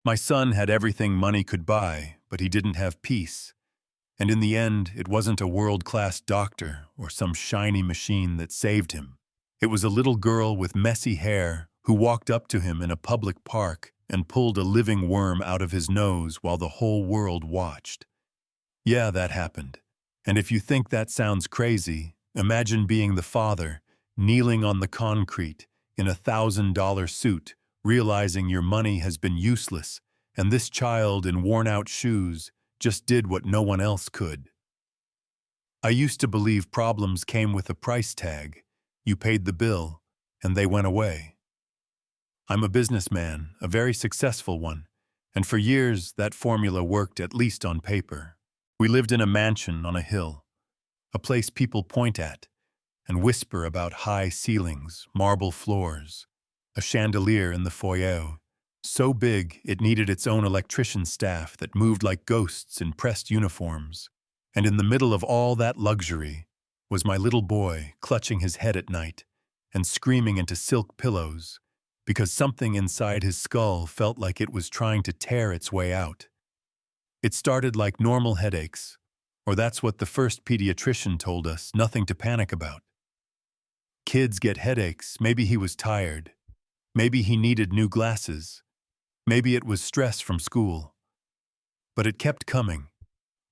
My son had everything money could buy, but he didn't have peace. And in the end, it wasn't a world-class doctor or some shiny machine that saved him. It was a little girl with messy hair who walked up to him in a public park and pulled a living worm out of his nose while the whole world watched. Yeah, that happened. And if you think that sounds crazy, imagine being the father, kneeling on the concrete in a $1,000 suit, realizing your money has been useless, and this child in worn-out shoes just did what no one else could. I used to believe problems came with a price tag. You paid the bill, and they went away. I'm a businessman, a very successful one, and for years that formula worked at least on paper. We lived in a mansion on a hill, a place people point at and whisper about high ceilings, marble floors, a chandelier in the foyer, so big it needed its own electrician staff that moved like ghosts in pressed uniforms. And in the middle of all that luxury was my little boy clutching his head at night and screaming into silk pillows because something inside his skull felt like it was trying to tear its way out. It started like normal headaches, or that's what the first pediatrician told us, nothing to panic about. Kids get headaches, maybe he was tired, maybe he needed new glasses, maybe it was stress from school. But it kept coming,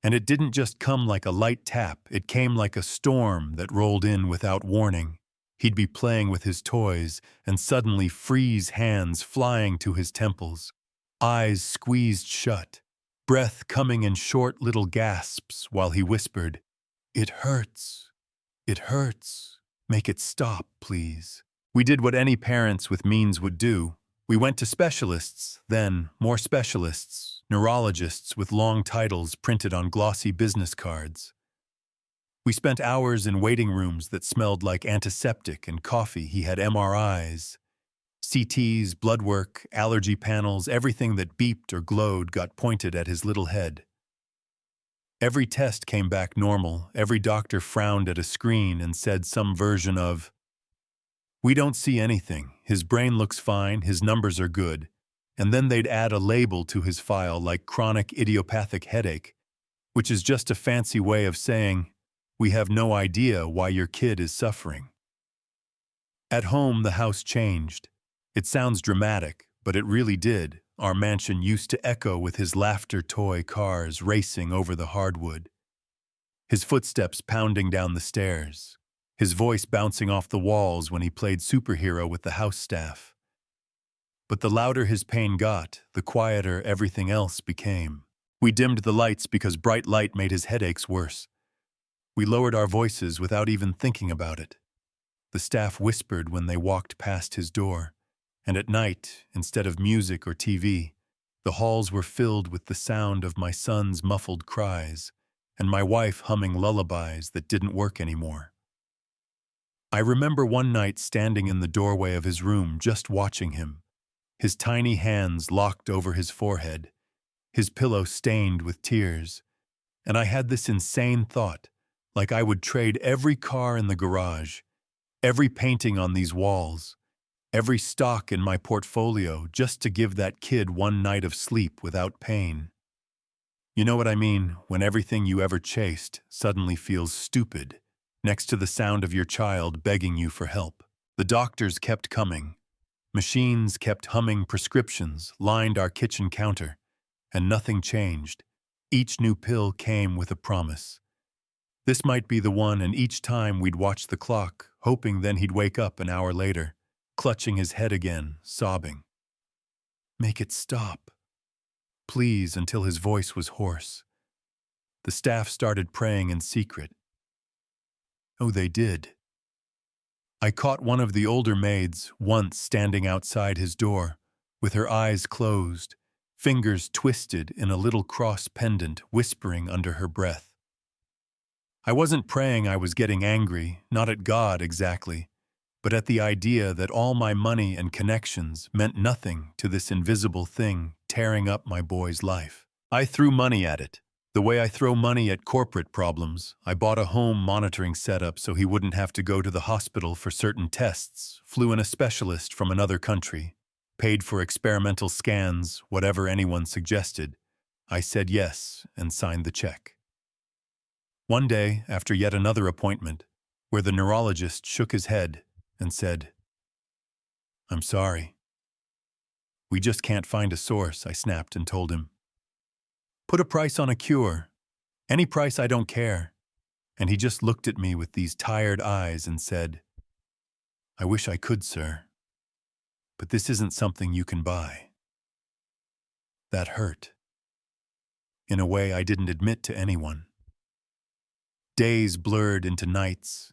and it didn't just come like a light tap, it came like a storm that rolled in without warning. He'd be playing with his toys and suddenly freeze, hands flying to his temples, eyes squeezed shut, breath coming in short little gasps while he whispered, "It hurts. It hurts. Make it stop, please." We did what any parents with means would do. We went to specialists, then more specialists, neurologists with long titles printed on glossy business cards. We spent hours in waiting rooms that smelled like antiseptic and coffee. He had MRIs, CTs, blood work, allergy panels, everything that beeped or glowed got pointed at his little head. Every test came back normal. Every doctor frowned at a screen and said some version of, "We don't see anything. His brain looks fine, his numbers are good." And then they'd add a label to his file like chronic idiopathic headache, which is just a fancy way of saying, "We have no idea why your kid is suffering." At home, the house changed. It sounds dramatic, but it really did. Our mansion used to echo with his laughter toy cars racing over the hardwood, his footsteps pounding down the stairs, his voice bouncing off the walls when he played superhero with the house staff. But the louder his pain got, the quieter everything else became. We dimmed the lights because bright light made his headaches worse. We lowered our voices without even thinking about it. The staff whispered when they walked past his door, and at night, instead of music or TV, the halls were filled with the sound of my son's muffled cries and my wife humming lullabies that didn't work anymore. I remember one night standing in the doorway of his room just watching him, his tiny hands locked over his forehead, his pillow stained with tears, and I had this insane thought, like I would trade every car in the garage, every painting on these walls, every stock in my portfolio just to give that kid one night of sleep without pain. You know what I mean, when everything you ever chased suddenly feels stupid, next to the sound of your child begging you for help. The doctors kept coming. Machines kept humming, prescriptions lined our kitchen counter, and nothing changed. Each new pill came with a promise. This might be the one, and each time we'd watch the clock, hoping then he'd wake up an hour later, clutching his head again, sobbing. "Make it stop. Please," until his voice was hoarse. The staff started praying in secret. Oh, they did. I caught one of the older maids once standing outside his door, with her eyes closed, fingers twisted in a little cross pendant, whispering under her breath. I wasn't praying, I was getting angry, not at God exactly, but at the idea that all my money and connections meant nothing to this invisible thing tearing up my boy's life. I threw money at it. The way I throw money at corporate problems. I bought a home monitoring setup so he wouldn't have to go to the hospital for certain tests, flew in a specialist from another country, paid for experimental scans, whatever anyone suggested. I said yes and signed the check. One day, after yet another appointment, where the neurologist shook his head and said, "I'm sorry. We just can't find a source," I snapped and told him. "Put a price on a cure. Any price, I don't care." And he just looked at me with these tired eyes and said, "I wish I could, sir. But this isn't something you can buy." That hurt. In a way I didn't admit to anyone. Days blurred into nights,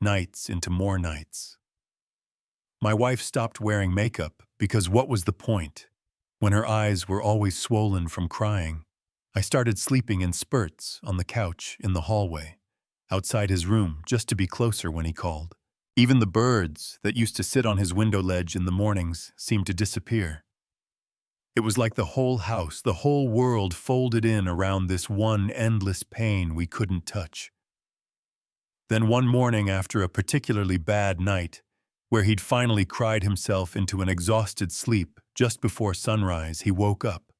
nights into more nights. My wife stopped wearing makeup because what was the point? When her eyes were always swollen from crying, I started sleeping in spurts on the couch in the hallway, outside his room just to be closer when he called. Even the birds that used to sit on his window ledge in the mornings seemed to disappear. It was like the whole house, the whole world folded in around this one endless pain we couldn't touch. Then one morning after a particularly bad night, where he'd finally cried himself into an exhausted sleep just before sunrise, he woke up,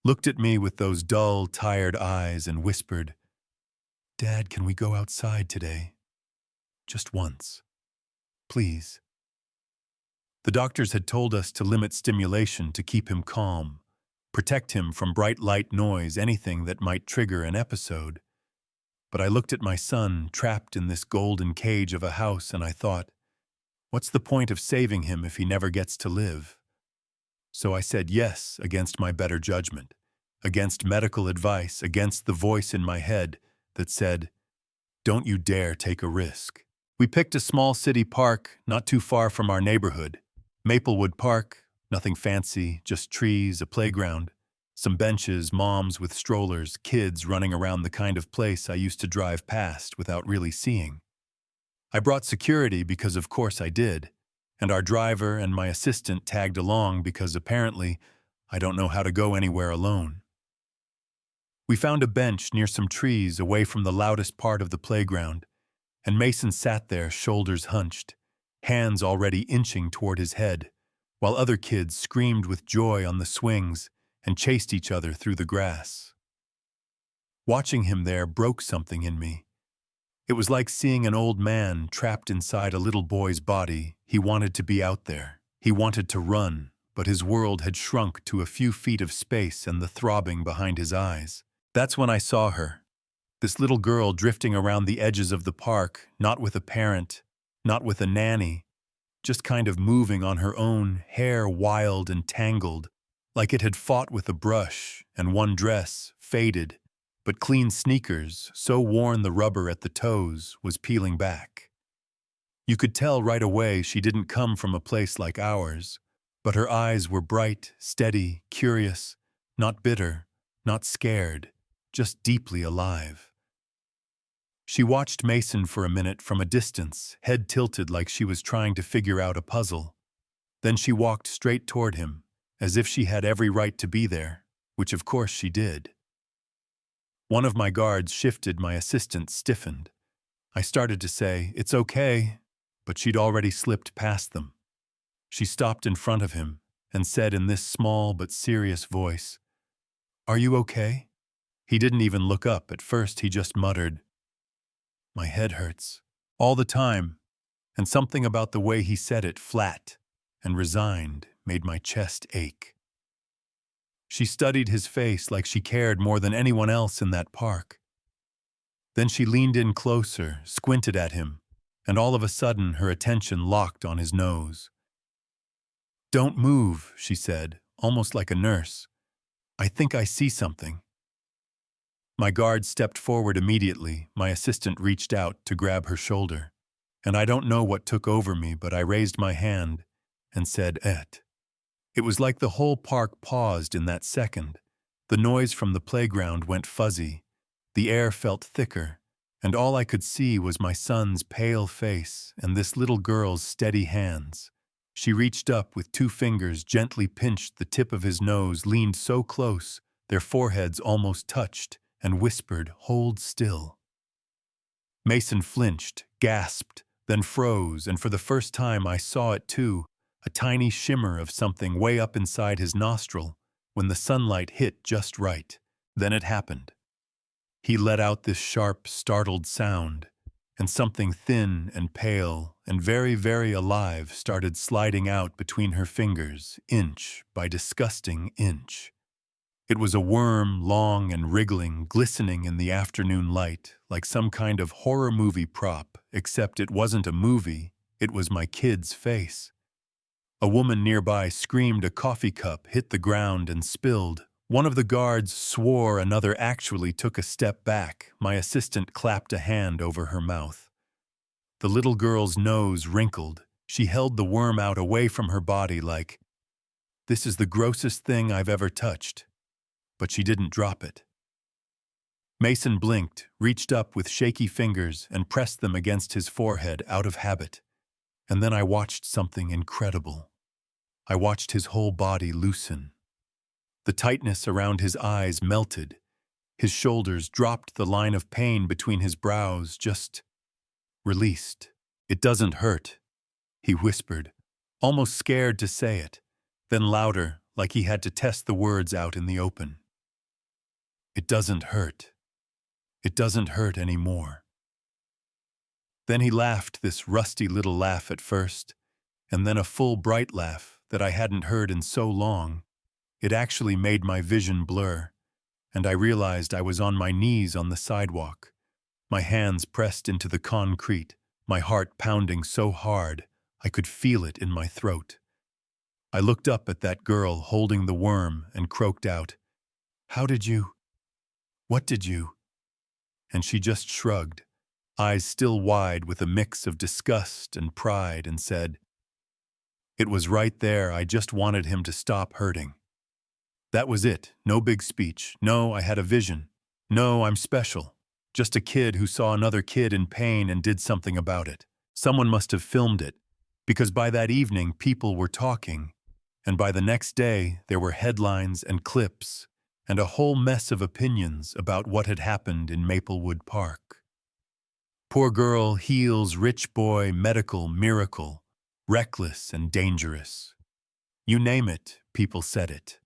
looked at me with those dull, tired eyes and whispered, "Dad, can we go outside today? Just once. Please." The doctors had told us to limit stimulation to keep him calm, protect him from bright light noise, anything that might trigger an episode. But I looked at my son, trapped in this golden cage of a house, and I thought, what's the point of saving him if he never gets to live? So I said yes against my better judgment, against medical advice, against the voice in my head that said, "Don't you dare take a risk." We picked a small city park not too far from our neighborhood. Maplewood Park, nothing fancy, just trees, a playground, some benches, moms with strollers, kids running around, the kind of place I used to drive past without really seeing. I brought security because of course I did, and our driver and my assistant tagged along because apparently I don't know how to go anywhere alone. We found a bench near some trees away from the loudest part of the playground, and Mason sat there, shoulders hunched, hands already inching toward his head, while other kids screamed with joy on the swings and chased each other through the grass. Watching him there broke something in me. It was like seeing an old man trapped inside a little boy's body. He wanted to be out there. He wanted to run, but his world had shrunk to a few feet of space and the throbbing behind his eyes. That's when I saw her, this little girl drifting around the edges of the park, not with a parent, not with a nanny, just kind of moving on her own, hair wild and tangled, like it had fought with a brush, and one dress, faded, but clean sneakers, so worn the rubber at the toes, was peeling back. You could tell right away she didn't come from a place like ours, but her eyes were bright, steady, curious, not bitter, not scared, just deeply alive. She watched Mason for a minute from a distance, head tilted like she was trying to figure out a puzzle. Then she walked straight toward him, as if she had every right to be there, which of course she did. One of my guards shifted, my assistant stiffened. I started to say, "It's okay," but she'd already slipped past them. She stopped in front of him and said in this small but serious voice, "Are you okay?" He didn't even look up. At first he just muttered, "My head hurts." All the time, and something about the way he said it, flat and resigned, made my chest ache. She studied his face like she cared more than anyone else in that park. Then she leaned in closer, squinted at him, and all of a sudden her attention locked on his nose. "Don't move," she said, almost like a nurse. "I think I see something." My guard stepped forward immediately. My assistant reached out to grab her shoulder. And I don't know what took over me, but I raised my hand and said, "Et." It was like the whole park paused in that second. The noise from the playground went fuzzy. The air felt thicker, and all I could see was my son's pale face and this little girl's steady hands. She reached up with 2 fingers, gently pinched the tip of his nose, leaned so close, their foreheads almost touched, and whispered, "Hold still." Mason flinched, gasped, then froze, and for the first time I saw it too, a tiny shimmer of something way up inside his nostril when the sunlight hit just right. Then it happened. He let out this sharp, startled sound, and something thin and pale and very, very alive started sliding out between her fingers, inch by disgusting inch. It was a worm, long and wriggling, glistening in the afternoon light, like some kind of horror movie prop, except it wasn't a movie, it was my kid's face. A woman nearby screamed, a coffee cup hit the ground and spilled. One of the guards swore, another actually took a step back. My assistant clapped a hand over her mouth. The little girl's nose wrinkled. She held the worm out away from her body like, "This is the grossest thing I've ever touched." But she didn't drop it. Mason blinked, reached up with shaky fingers and pressed them against his forehead out of habit. And then I watched something incredible. I watched his whole body loosen. The tightness around his eyes melted. His shoulders dropped, the line of pain between his brows just released. "It doesn't hurt," he whispered, almost scared to say it, then louder, like he had to test the words out in the open. "It doesn't hurt. It doesn't hurt anymore." Then he laughed, this rusty little laugh at first, and then a full, bright laugh that I hadn't heard in so long. It actually made my vision blur, and I realized I was on my knees on the sidewalk, my hands pressed into the concrete, my heart pounding so hard I could feel it in my throat. I looked up at that girl holding the worm and croaked out, "How did you? What did you?" And she just shrugged, eyes still wide with a mix of disgust and pride, and said, "It was right there. I just wanted him to stop hurting. That was it. No big speech. No, I had a vision. No, I'm special. Just a kid who saw another kid in pain and did something about it. Someone must have filmed it, because by that evening people were talking, and by the next day there were headlines and clips and a whole mess of opinions about what had happened in Maplewood Park. Poor girl, heels, rich boy, medical, miracle, reckless and dangerous. You name it, people said it.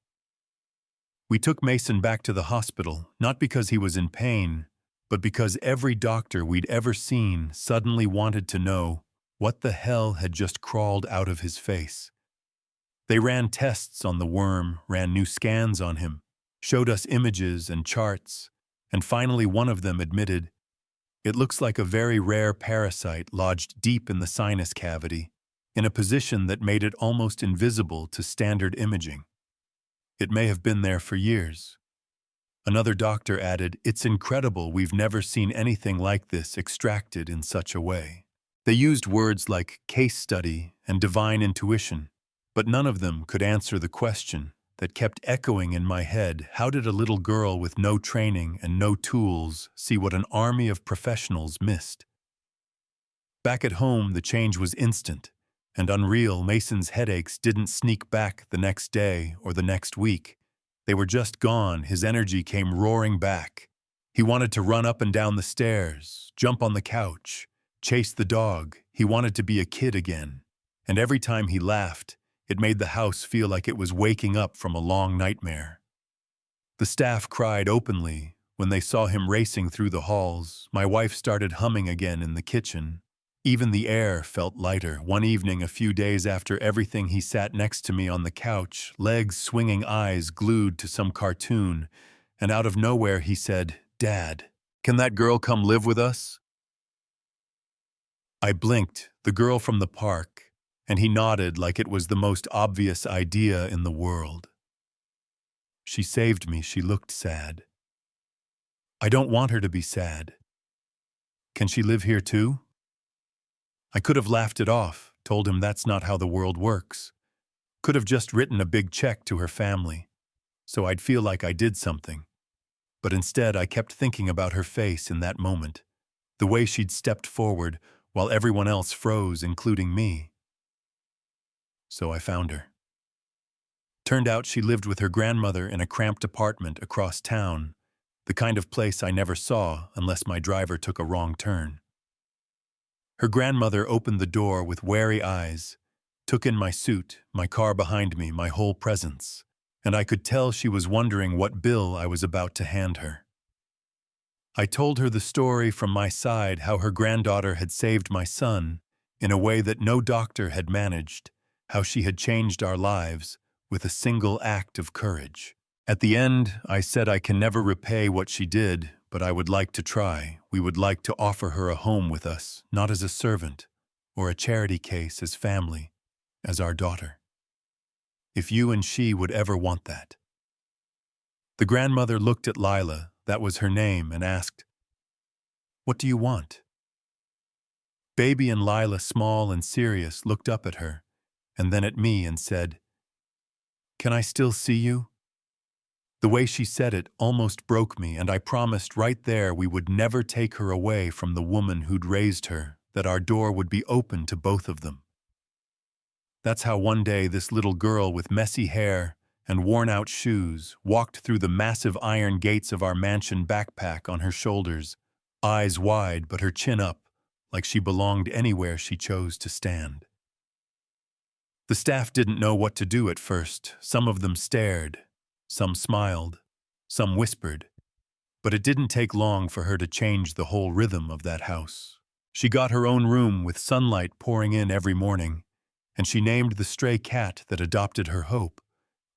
We took Mason back to the hospital, not because he was in pain, but because every doctor we'd ever seen suddenly wanted to know what the hell had just crawled out of his face. They ran tests on the worm, ran new scans on him, showed us images and charts, and finally one of them admitted, "It looks like a very rare parasite lodged deep in the sinus cavity, in a position that made it almost invisible to standard imaging. It may have been there for years." Another doctor added, "It's incredible, we've never seen anything like this extracted in such a way." They used words like case study and divine intuition, but none of them could answer the question that kept echoing in my head: how did a little girl with no training and no tools see what an army of professionals missed? Back at home, the change was instant and unreal. Mason's headaches didn't sneak back the next day or the next week. They were just gone. His energy came roaring back. He wanted to run up and down the stairs, jump on the couch, chase the dog. He wanted to be a kid again. And every time he laughed, it made the house feel like it was waking up from a long nightmare. The staff cried openly when they saw him racing through the halls. My wife started humming again in the kitchen. Even the air felt lighter. One evening, a few days after everything, he sat next to me on the couch, legs swinging, eyes glued to some cartoon, and out of nowhere he said, "Dad, can that girl come live with us?" I blinked, the girl from the park, and he nodded like it was the most obvious idea in the world. She saved me. She looked sad. I don't want her to be sad. Can she live here too? I could have laughed it off, told him that's not how the world works. Could have just written a big check to her family, so I'd feel like I did something. But instead, I kept thinking about her face in that moment, the way she'd stepped forward while everyone else froze, including me. So I found her. Turned out she lived with her grandmother in a cramped apartment across town, the kind of place I never saw unless my driver took a wrong turn. Her grandmother opened the door with wary eyes, took in my suit, my car behind me, my whole presence, and I could tell she was wondering what bill I was about to hand her. I told her the story from my side, how her granddaughter had saved my son in a way that no doctor had managed, how she had changed our lives with a single act of courage. At the end, I said I can never repay what she did, but I would like to try. We would like to offer her a home with us, not as a servant, or a charity case, as family, as our daughter. If you and she would ever want that. The grandmother looked at Lila, that was her name, and asked, "What do you want?" Baby and Lila, small and serious, looked up at her, and then at me and said, "Can I still see you?" The way she said it almost broke me, and I promised right there we would never take her away from the woman who'd raised her, that our door would be open to both of them. That's how one day this little girl with messy hair and worn-out shoes walked through the massive iron gates of our mansion, backpack on her shoulders, eyes wide but her chin up, like she belonged anywhere she chose to stand. The staff didn't know what to do at first. Some of them stared, some smiled, some whispered, but it didn't take long for her to change the whole rhythm of that house. She got her own room with sunlight pouring in every morning, and she named the stray cat that adopted her Hope,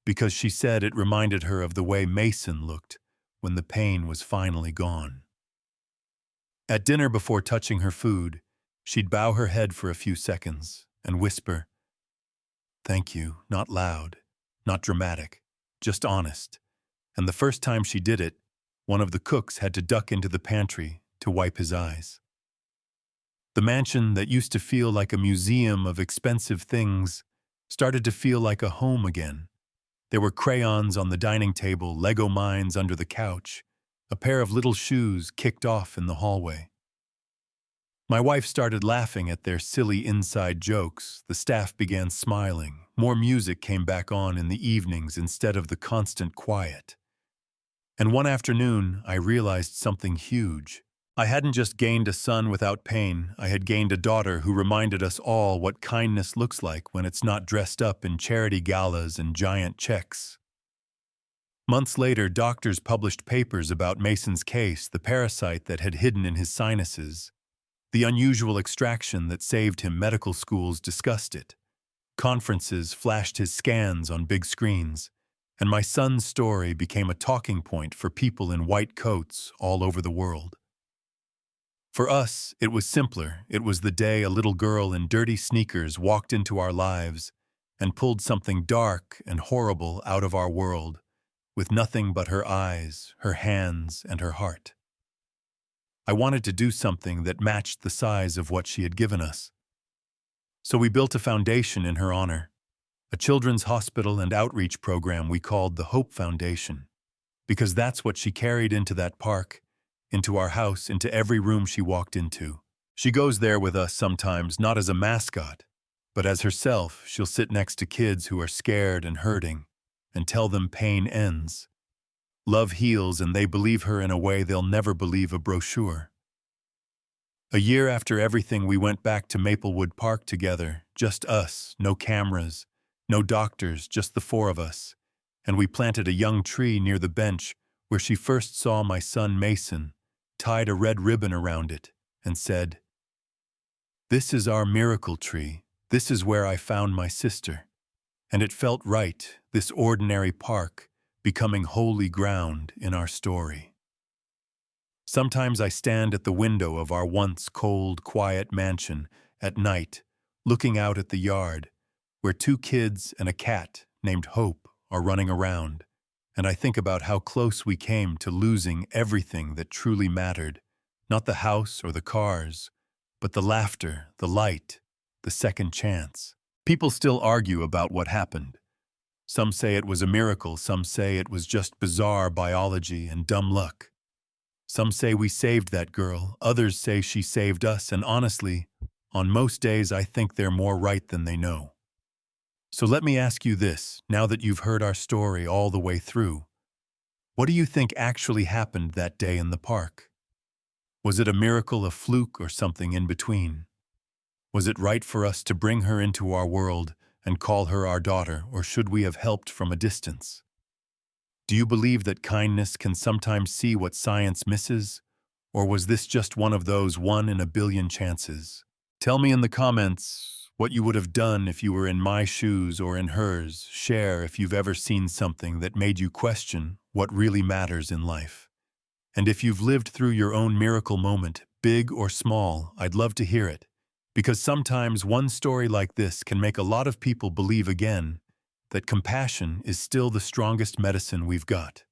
because she said it reminded her of the way Mason looked when the pain was finally gone. At dinner, before touching her food, she'd bow her head for a few seconds and whisper, "Thank you," not loud, not dramatic, just honest. And the first time she did it, one of the cooks had to duck into the pantry to wipe his eyes. The mansion that used to feel like a museum of expensive things started to feel like a home again. There were crayons on the dining table, Lego mines under the couch, a pair of little shoes kicked off in the hallway. My wife started laughing at their silly inside jokes. The staff began smiling. More music came back on in the evenings instead of the constant quiet. And one afternoon, I realized something huge. I hadn't just gained a son without pain. I had gained a daughter who reminded us all what kindness looks like when it's not dressed up in charity galas and giant checks. Months later, doctors published papers about Mason's case, the parasite that had hidden in his sinuses. The unusual extraction that saved him. Medical schools discussed it. Conferences flashed his scans on big screens, and my son's story became a talking point for people in white coats all over the world. For us, it was simpler. It was the day a little girl in dirty sneakers walked into our lives and pulled something dark and horrible out of our world, with nothing but her eyes, her hands, and her heart. I wanted to do something that matched the size of what she had given us. So we built a foundation in her honor, a children's hospital and outreach program we called the Hope Foundation, because that's what she carried into that park, into our house, into every room she walked into. She goes there with us sometimes, not as a mascot, but as herself. She'll sit next to kids who are scared and hurting and tell them pain ends. Love heals, and they believe her in a way they'll never believe a brochure. A year after everything, we went back to Maplewood Park together, just us, no cameras, no doctors, just the four of us, and we planted a young tree near the bench where she first saw my son Mason, tied a red ribbon around it, and said, "This is our miracle tree. This is where I found my sister." And it felt right, this ordinary park becoming holy ground in our story. Sometimes I stand at the window of our once cold, quiet mansion at night, looking out at the yard, where two kids and a cat named Hope are running around, and I think about how close we came to losing everything that truly mattered, not the house or the cars, but the laughter, the light, the second chance. People still argue about what happened. Some say it was a miracle, some say it was just bizarre biology and dumb luck. Some say we saved that girl, others say she saved us, and honestly, on most days I think they're more right than they know. So let me ask you this, now that you've heard our story all the way through, what do you think actually happened that day in the park? Was it a miracle, a fluke, or something in between? Was it right for us to bring her into our world and call her our daughter, or should we have helped from a distance? Do you believe that kindness can sometimes see what science misses? Or was this just one of those one in a billion chances? Tell me in the comments what you would have done if you were in my shoes or in hers. Share if you've ever seen something that made you question what really matters in life. And if you've lived through your own miracle moment, big or small, I'd love to hear it. Because sometimes one story like this can make a lot of people believe again that compassion is still the strongest medicine we've got.